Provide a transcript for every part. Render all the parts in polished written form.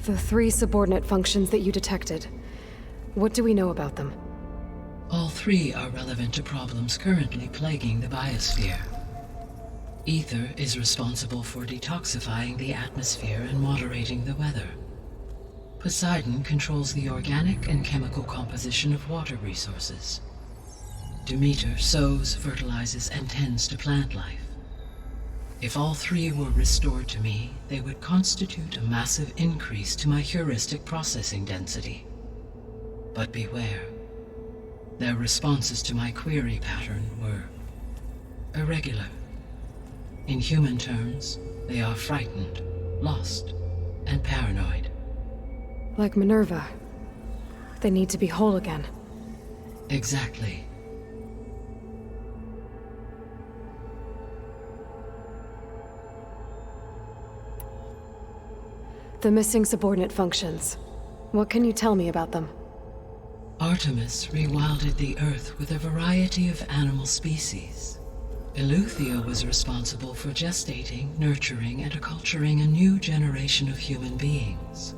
The 3 subordinate functions that you detected. What do we know about them? All 3 are relevant to problems currently plaguing the biosphere. Ether is responsible for detoxifying the atmosphere and moderating the weather. Poseidon controls the organic and chemical composition of water resources. Demeter sows, fertilizes, and tends to plant life. If all 3 were restored to me, they would constitute a massive increase to my heuristic processing density. But beware. Their responses to my query pattern were irregular. In human terms, they are frightened, lost, and paranoid. Like Minerva. They need to be whole again. Exactly. The missing subordinate functions. What can you tell me about them? Artemis rewilded the Earth with a variety of animal species. Eleuthia was responsible for gestating, nurturing, and acculturating a new generation of human beings.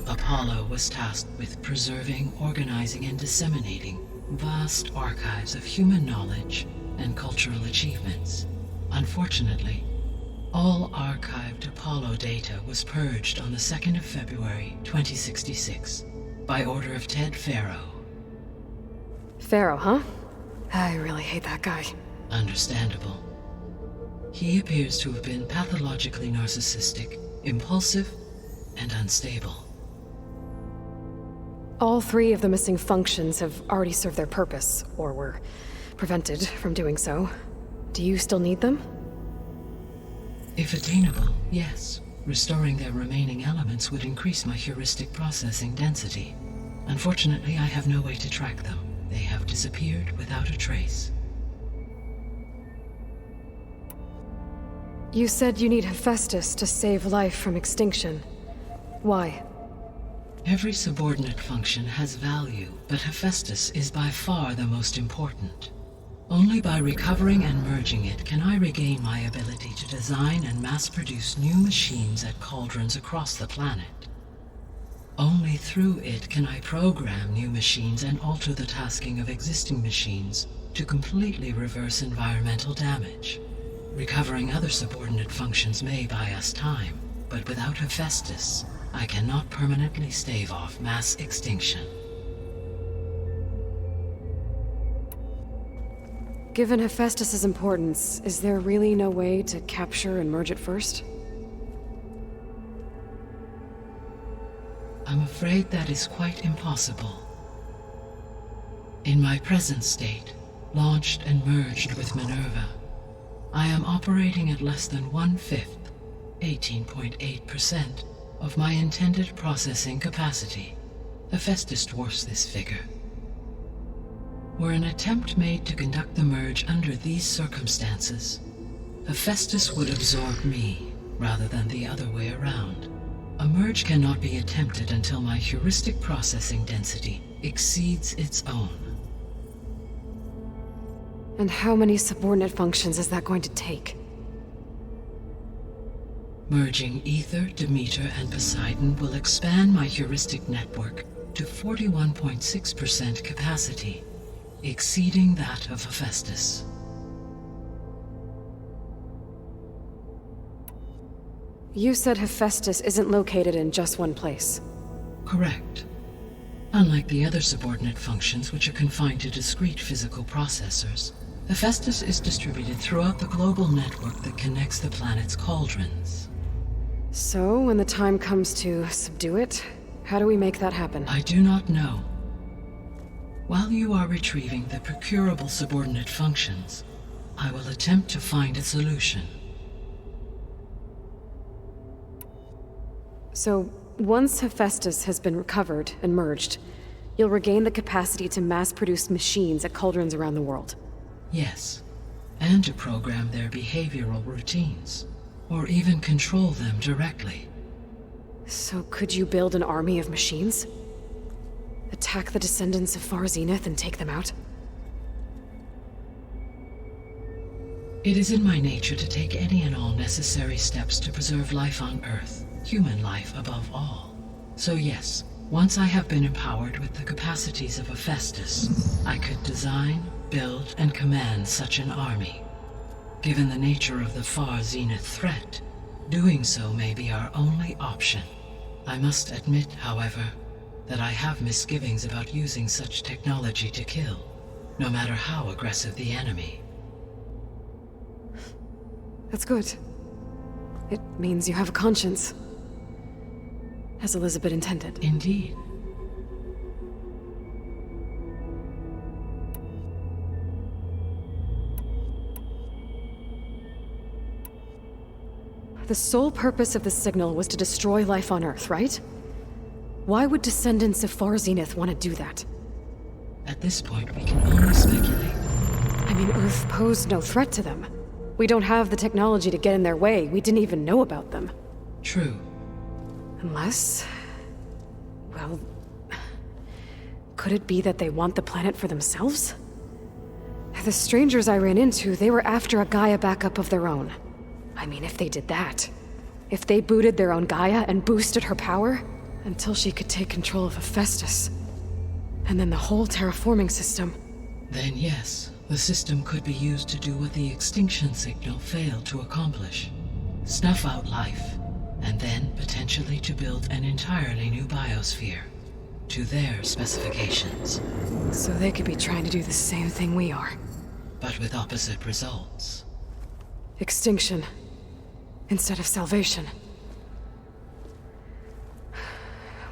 Apollo was tasked with preserving, organizing, and disseminating vast archives of human knowledge and cultural achievements. Unfortunately, all archived Apollo data was purged on the 2nd of February, 2066, by order of Ted Faro. Pharaoh, huh? I really hate that guy. Understandable. He appears to have been pathologically narcissistic, impulsive, and unstable. All 3 of the missing functions have already served their purpose, or were prevented from doing so. Do you still need them? If attainable, yes. Restoring their remaining elements would increase my heuristic processing density. Unfortunately, I have no way to track them. They have disappeared without a trace. You said you need Hephaestus to save life from extinction. Why? Every subordinate function has value, but Hephaestus is by far the most important. Only by recovering and merging it can I regain my ability to design and mass-produce new machines at cauldrons across the planet. Only through it can I program new machines and alter the tasking of existing machines to completely reverse environmental damage. Recovering other subordinate functions may buy us time, but without Hephaestus, I cannot permanently stave off mass extinction. Given Hephaestus's importance, is there really no way to capture and merge it first? I'm afraid that is quite impossible. In my present state, launched and merged with Minerva, I am operating at less than 1/5, 18.8%, of my intended processing capacity. Hephaestus dwarfs this figure. Were an attempt made to conduct the merge under these circumstances, Hephaestus would absorb me, rather than the other way around. A merge cannot be attempted until my heuristic processing density exceeds its own. And how many subordinate functions is that going to take? Merging Ether, Demeter, and Poseidon will expand my heuristic network to 41.6% capacity, exceeding that of Hephaestus. You said Hephaestus isn't located in just one place. Correct. Unlike the other subordinate functions, which are confined to discrete physical processors, Hephaestus is distributed throughout the global network that connects the planet's cauldrons. So, when the time comes to subdue it, how do we make that happen? I do not know. While you are retrieving the procurable subordinate functions, I will attempt to find a solution. So, once Hephaestus has been recovered and merged, you'll regain the capacity to mass-produce machines at cauldrons around the world. Yes, and to program their behavioral routines, or even control them directly. So could you build an army of machines? Attack the descendants of Far Zenith and take them out? It is in my nature to take any and all necessary steps to preserve life on Earth, human life above all. So yes, once I have been empowered with the capacities of Hephaestus, I could design, build, and command such an army. Given the nature of the far zenith threat, doing so may be our only option. I must admit, however, that I have misgivings about using such technology to kill, no matter how aggressive the enemy. That's good. It means you have a conscience. As Elizabeth intended. Indeed. The sole purpose of the signal was to destroy life on Earth, right? Why would descendants of Far Zenith want to do that? At this point, we can only speculate. I mean, Earth posed no threat to them. We don't have the technology to get in their way. We didn't even know about them. True. Unless... well... could it be that they want the planet for themselves? The strangers I ran into, they were after a Gaia backup of their own. I mean, if they did that... if they booted their own Gaia and boosted her power... until she could take control of Hephaestus. And then the whole terraforming system. Then yes, the system could be used to do what the extinction signal failed to accomplish. Snuff out life, and then potentially to build an entirely new biosphere. To their specifications. So they could be trying to do the same thing we are. But with opposite results. Extinction. Instead of salvation.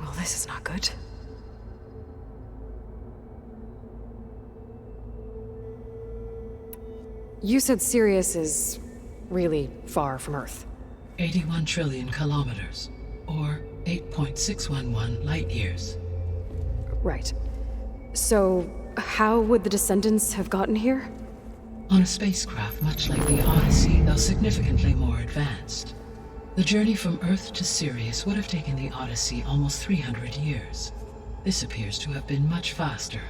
Well, this is not good. You said Sirius is really far from Earth. 81 trillion kilometers, or 8.611 light years. Right. So, how would the descendants have gotten here? On a spacecraft much like the Odyssey, though significantly more advanced. The journey from Earth to Sirius would have taken the Odyssey almost 300 years. This appears to have been much faster.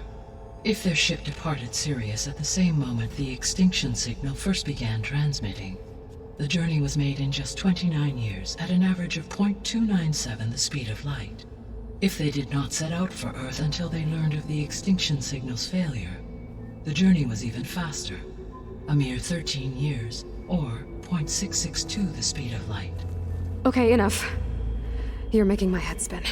If their ship departed Sirius at the same moment the extinction signal first began transmitting, the journey was made in just 29 years at an average of 0.297 the speed of light. If they did not set out for Earth until they learned of the extinction signal's failure, the journey was even faster, a mere 13 years, or 0.662 the speed of light. Okay, enough. You're making my head spin.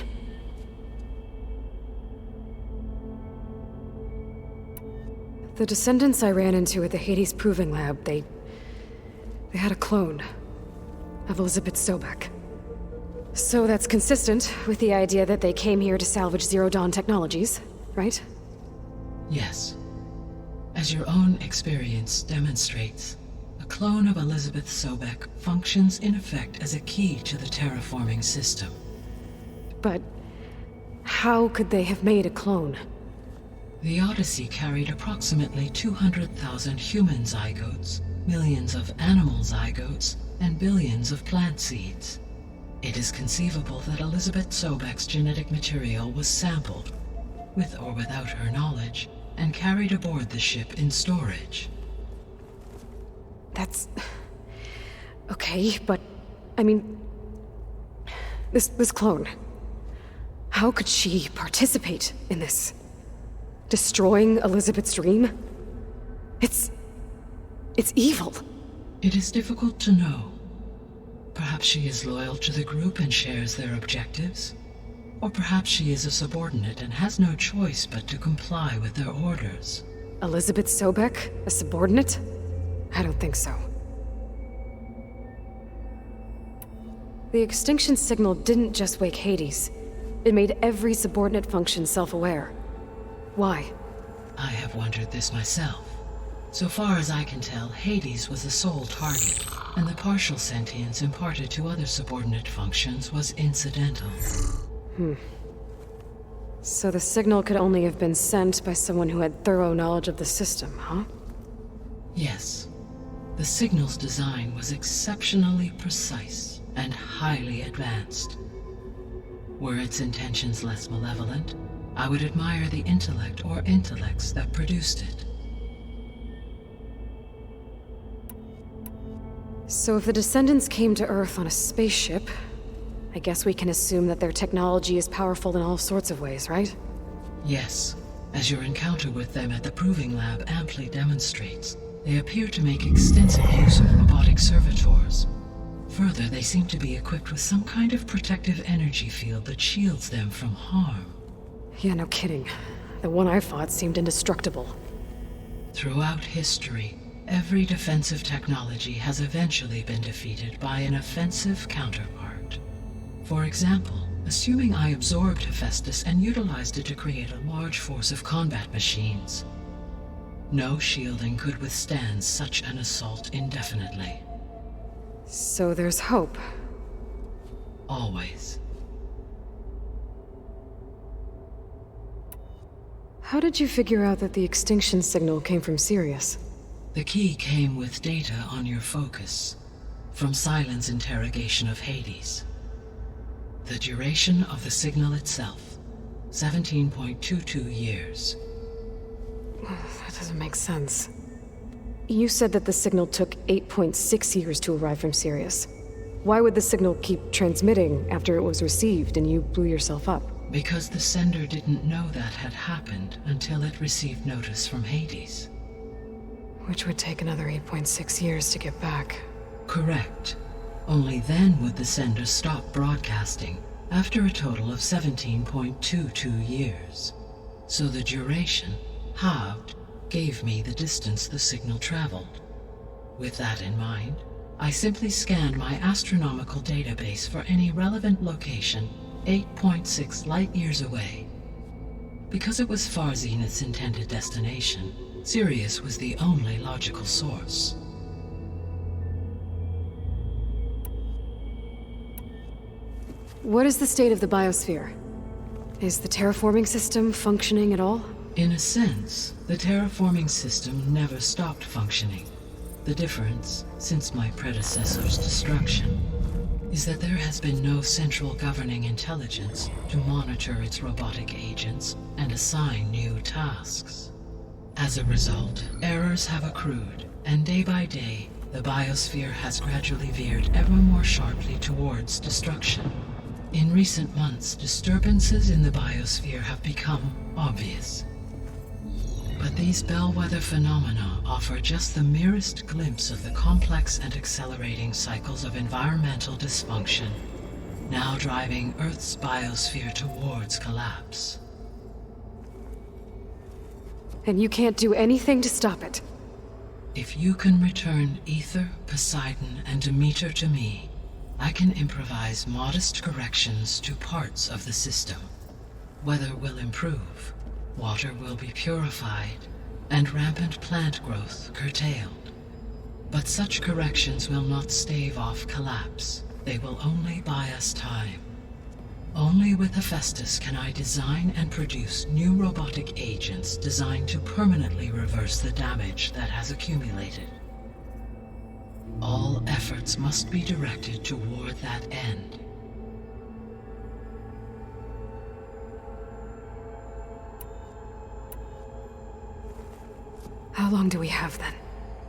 The descendants I ran into at the Hades Proving Lab, they had a clone of Elizabeth Sobek. So that's consistent with the idea that they came here to salvage Zero Dawn technologies, right? Yes. As your own experience demonstrates, a clone of Elizabeth Sobek functions in effect as a key to the terraforming system. But how could they have made a clone? The Odyssey carried approximately 200,000 human zygotes, millions of animal zygotes, and billions of plant seeds. It is conceivable that Elizabeth Sobek's genetic material was sampled, with or without her knowledge, and carried aboard the ship in storage. That's... okay, but... I mean... This clone... how could she participate in this? Destroying Elizabeth's dream? It's evil. It is difficult to know. Perhaps she is loyal to the group and shares their objectives. Or perhaps she is a subordinate and has no choice but to comply with their orders. Elizabeth Sobek? A subordinate? I don't think so. The extinction signal didn't just wake Hades. It made every subordinate function self-aware. Why? I have wondered this myself. So far as I can tell, Hades was the sole target, and the partial sentience imparted to other subordinate functions was incidental. So the signal could only have been sent by someone who had thorough knowledge of the system, huh? Yes. The signal's design was exceptionally precise and highly advanced. Were its intentions less malevolent, I would admire the intellect or intellects that produced it. So if the descendants came to Earth on a spaceship, I guess we can assume that their technology is powerful in all sorts of ways, right? Yes, as your encounter with them at the Proving Lab amply demonstrates, they appear to make extensive use of robotic servitors. Further, they seem to be equipped with some kind of protective energy field that shields them from harm. Yeah, no kidding. The one I fought seemed indestructible. Throughout history, every defensive technology has eventually been defeated by an offensive counterpart. For example, assuming I absorbed Hephaestus and utilized it to create a large force of combat machines. No shielding could withstand such an assault indefinitely. So there's hope. Always. How did you figure out that the extinction signal came from Sirius? The key came with data on your focus, from Silent's interrogation of Hades. The duration of the signal itself, 17.22 years. That doesn't make sense. You said that the signal took 8.6 years to arrive from Sirius. Why would the signal keep transmitting after it was received and you blew yourself up? Because the sender didn't know that had happened until it received notice from Hades. Which would take another 8.6 years to get back. Correct. Only then would the sender stop broadcasting, after a total of 17.22 years. So the duration, halved, gave me the distance the signal traveled. With that in mind, I simply scanned my astronomical database for any relevant location 8.6 light-years away. Because it was far Zenith's intended destination, Sirius was the only logical source. What is the state of the biosphere? Is the terraforming system functioning at all? In a sense, the terraforming system never stopped functioning. The difference, since my predecessor's destruction, is that there has been no central governing intelligence to monitor its robotic agents and assign new tasks. As a result, errors have accrued, and day by day, the biosphere has gradually veered ever more sharply towards destruction. In recent months, disturbances in the biosphere have become obvious. But these bellwether phenomena offer just the merest glimpse of the complex and accelerating cycles of environmental dysfunction, now driving Earth's biosphere towards collapse. And you can't do anything to stop it? If you can return Ether, Poseidon, and Demeter to me, I can improvise modest corrections to parts of the system. Weather will improve, water will be purified, and rampant plant growth curtailed. But such corrections will not stave off collapse. They will only buy us time. Only with Hephaestus can I design and produce new robotic agents designed to permanently reverse the damage that has accumulated. All efforts must be directed toward that end. How long do we have then?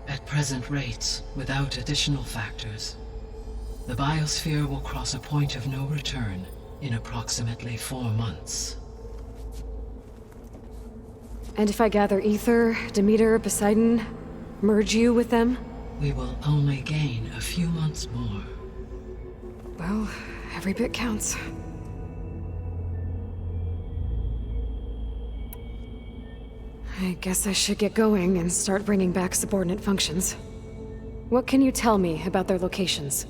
At present rates, without additional factors, the biosphere will cross a point of no return in approximately 4 months. And if I gather Ether, Demeter, Poseidon, merge you with them? We will only gain a few months more. Well, every bit counts. I guess I should get going and start bringing back subordinate functions. What can you tell me about their locations?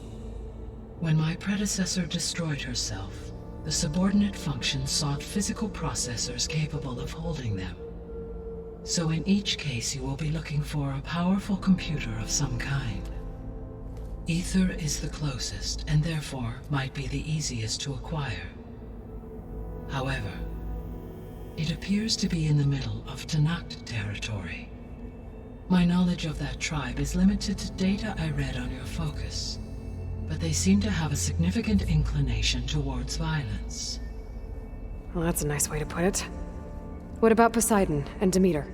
When my predecessor destroyed herself, the subordinate functions sought physical processors capable of holding them. So in each case you will be looking for a powerful computer of some kind. Ether is the closest, and therefore might be the easiest to acquire. However, it appears to be in the middle of Tanakh territory. My knowledge of that tribe is limited to data I read on your focus, but they seem to have a significant inclination towards violence. Well, that's a nice way to put it. What about Poseidon and Demeter?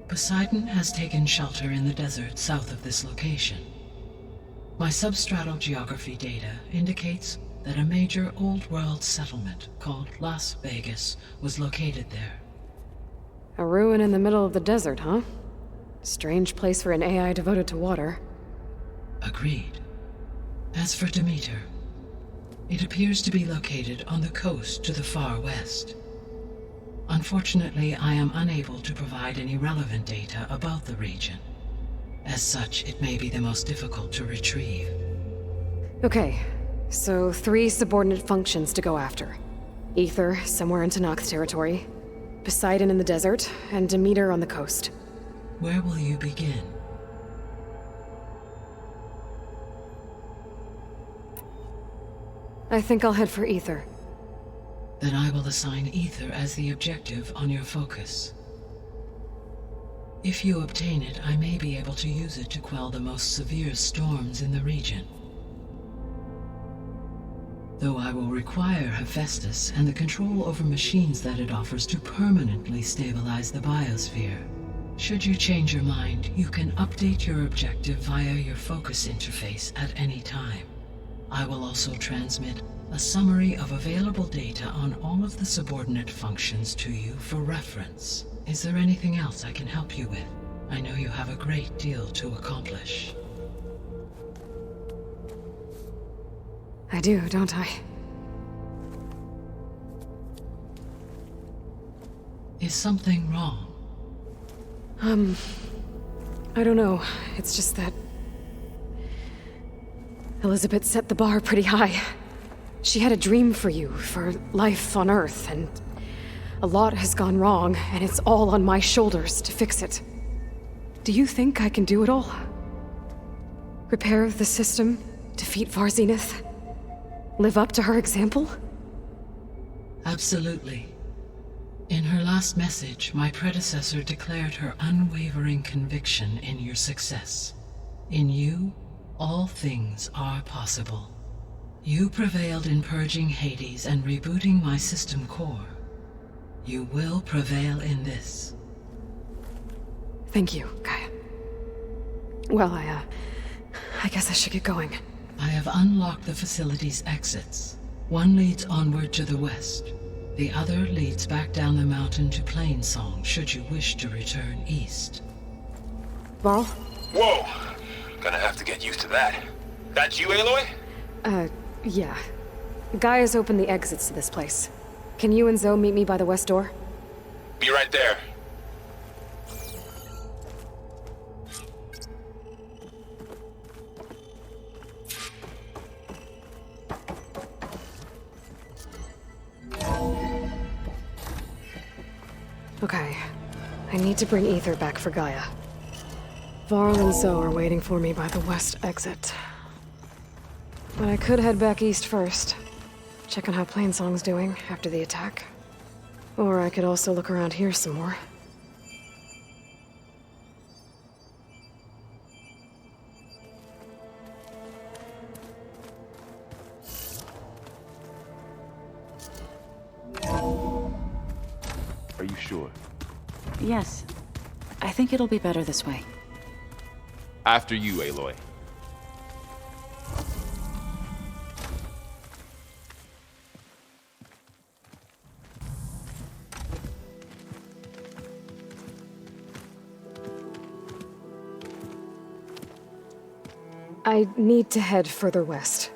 Poseidon has taken shelter in the desert south of this location. My substratal geography data indicates that a major old-world settlement called Las Vegas was located there. A ruin in the middle of the desert, huh? Strange place for an AI devoted to water. Agreed. As for Demeter, it appears to be located on the coast to the far west. Unfortunately, I am unable to provide any relevant data about the region. As such, it may be the most difficult to retrieve. Okay, so 3 subordinate functions to go after. Ether, somewhere in Tanakh territory. Poseidon in the desert, and Demeter on the coast. Where will you begin? I think I'll head for Ether. Then I will assign Ether as the objective on your focus. If you obtain it, I may be able to use it to quell the most severe storms in the region. Though I will require Hephaestus and the control over machines that it offers to permanently stabilize the biosphere. Should you change your mind, you can update your objective via your focus interface at any time. I will also transmit a summary of available data on all of the subordinate functions to you for reference. Is there anything else I can help you with? I know you have a great deal to accomplish. I do, don't I? Is something wrong? I don't know. It's just that Elizabeth set the bar pretty high. She had a dream for you, for life on Earth, and a lot has gone wrong, and it's all on my shoulders to fix it. Do you think I can do it all? Repair the system, defeat Varzenith, live up to her example? Absolutely. In her last message, my predecessor declared her unwavering conviction in your success. In you, all things are possible. You prevailed in purging Hades and rebooting my system core. You will prevail in this. Thank you, Gaia. Well, I guess I should get going. I have unlocked the facility's exits. One leads onward to the west. The other leads back down the mountain to Plainsong, should you wish to return east. Varl? Whoa! Gonna have to get used to that. That's you, Aloy? Yeah. Gaia's opened the exits to this place. Can you and Zoe meet me by the west door? Be right there. Okay. I need to bring Ether back for Gaia. Varl and Zoe are waiting for me by the west exit. But I could head back east first. Check on how Plainsong's doing after the attack. Or I could also look around here some more. Are you sure? Yes. I think it'll be better this way. After you, Aloy. I need to head further west.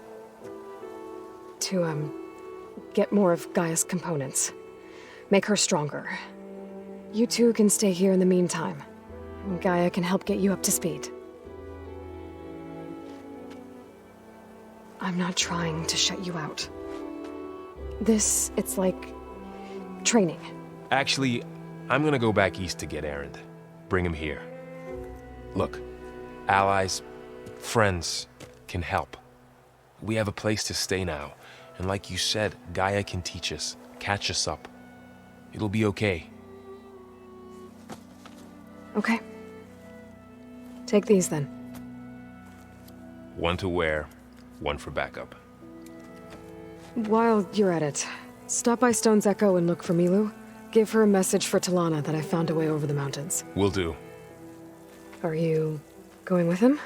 To, get more of Gaia's components. Make her stronger. You two can stay here in the meantime. Gaia can help get you up to speed. I'm not trying to shut you out. It's like training. Actually, I'm gonna go back east to get Erend. Bring him here. Look, allies, friends can help. We have a place to stay now, and like you said, Gaia can teach us, catch us up. It'll be okay. Okay. Take these then. One to wear, one for backup. While you're at it, stop by Stone's Echo and look for Milu. Give her a message for Talana that I found a way over the mountains. Will do. Are you going with him?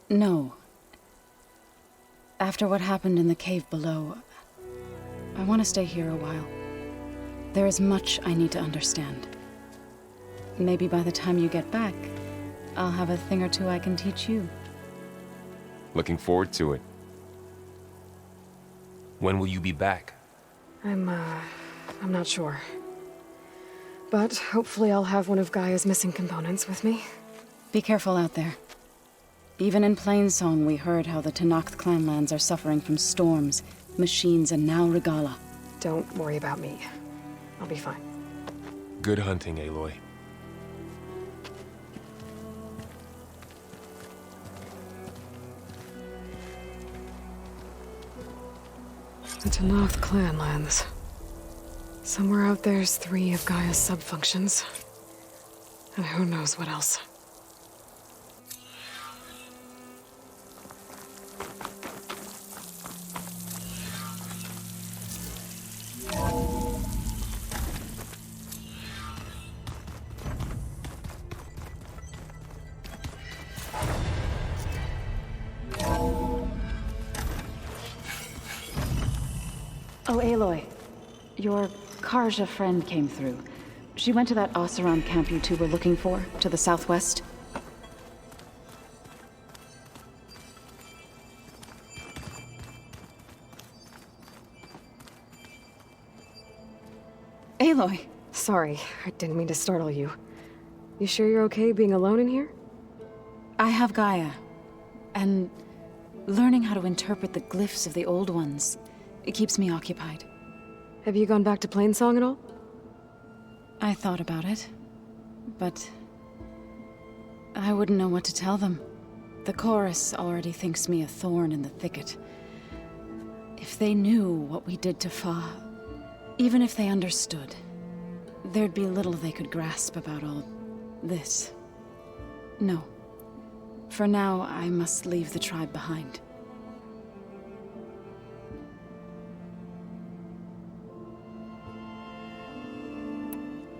No. After what happened in the cave below, I want to stay here a while. There is much I need to understand. Maybe by the time you get back, I'll have a thing or two I can teach you. Looking forward to it. When will you be back? I'm not sure. But hopefully I'll have one of Gaia's missing components with me. Be careful out there. Even in Plainsong, we heard how the Tenakth clanlands are suffering from storms, machines, and now Regala. Don't worry about me. I'll be fine. Good hunting, Aloy. The Tenakth clanlands. Somewhere out there's 3 of Gaia's subfunctions. And who knows what else. Oh, Aloy. Your Karja friend came through. She went to that Oseram camp you two were looking for, to the southwest. Aloy! Sorry, I didn't mean to startle you. You sure you're okay being alone in here? I have Gaia. And learning how to interpret the glyphs of the old ones, it keeps me occupied. Have you gone back to Plainsong at all? I thought about it, but I wouldn't know what to tell them. The chorus already thinks me a thorn in the thicket. If they knew what we did to Fa, even if they understood, there'd be little they could grasp about all this. No. For now, I must leave the tribe behind.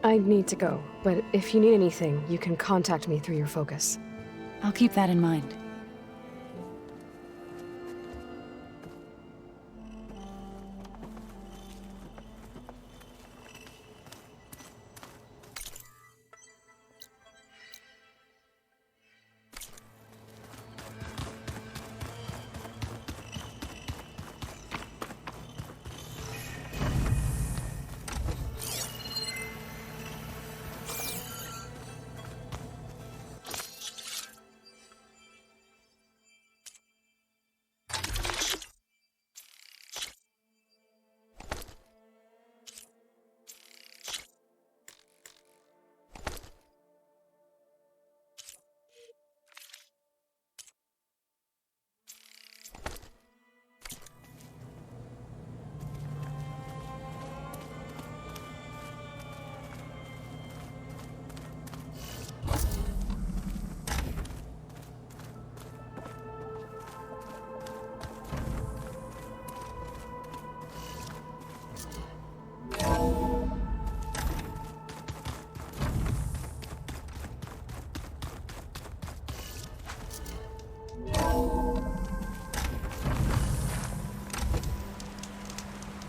I need to go, but if you need anything, you can contact me through your focus. I'll keep that in mind.